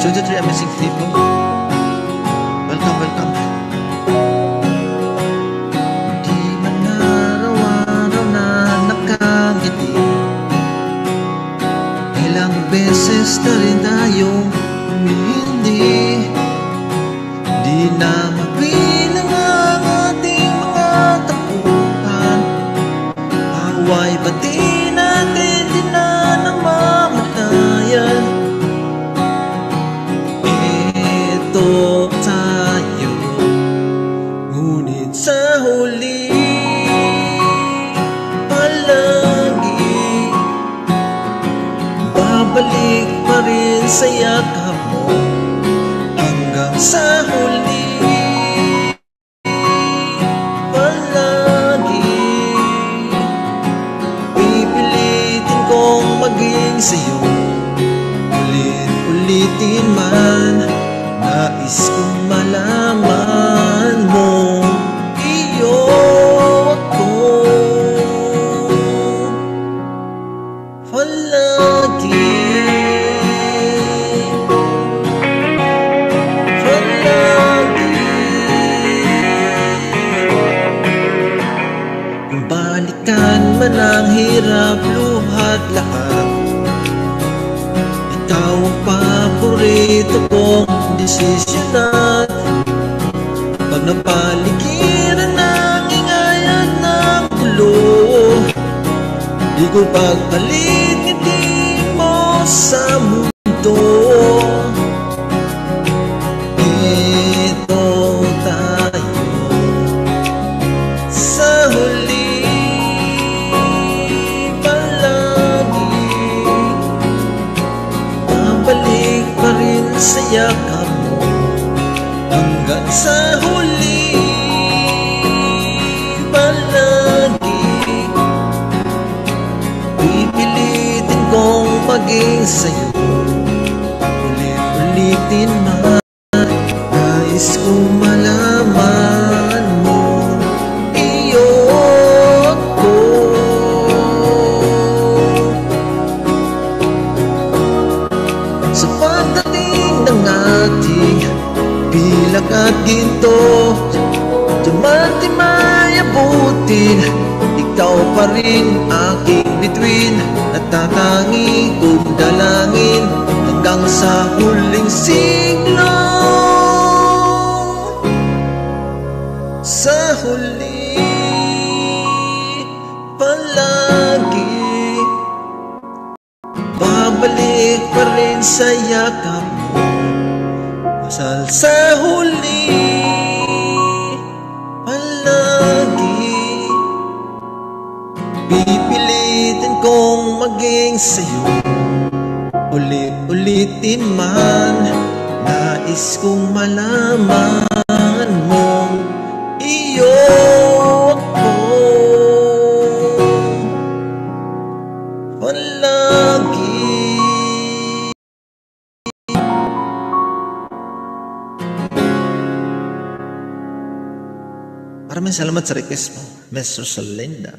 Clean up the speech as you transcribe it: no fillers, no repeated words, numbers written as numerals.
23 amazing people. Welcome, welcome. Di man araw-araw na nakangiti, ilang beses na rin tayong humihindi. Di na mabilang ang ating mga tapuhan. Away ba di natin di na namamatayan? Ito tayo, ngunit sa huli palagi babalik pa rin sa yakap mo. Hanggang sa huli palagi pipilitin kong maging sa'yo. Ulit-ulitin man, nais kong malaman mo, iyo ako palagi. Balikan man ang hirap, luhat lahat, ikaw ang paborito kong desisyonan. Pag napaligiran ng ingay at ng gulo, di ko pagpalit ngiti mo sa mundo. Ito tayo sa huli palagi, babalik pa rin sa yakap mo. Hanggang sa huli palagi pipilitin kong maging sa'yo. Ulit-ulitin man, nais kong malaman mo, iyo ako sa pagdating ng ating bilang at ginto. Dumati may abutin, ikaw pa rin aking bituin. Natatangi kong dalangin hanggang sa huling siglo. Sa huli palagi babalik pa rin sa yakap mo. Masal sa huli palagi pipilitin kong maging sa'yo. Ulit-ulitin man, nais kong malaman mo, iyo ako palagi. Maraming salamat sa request mo, Mr. Salinda.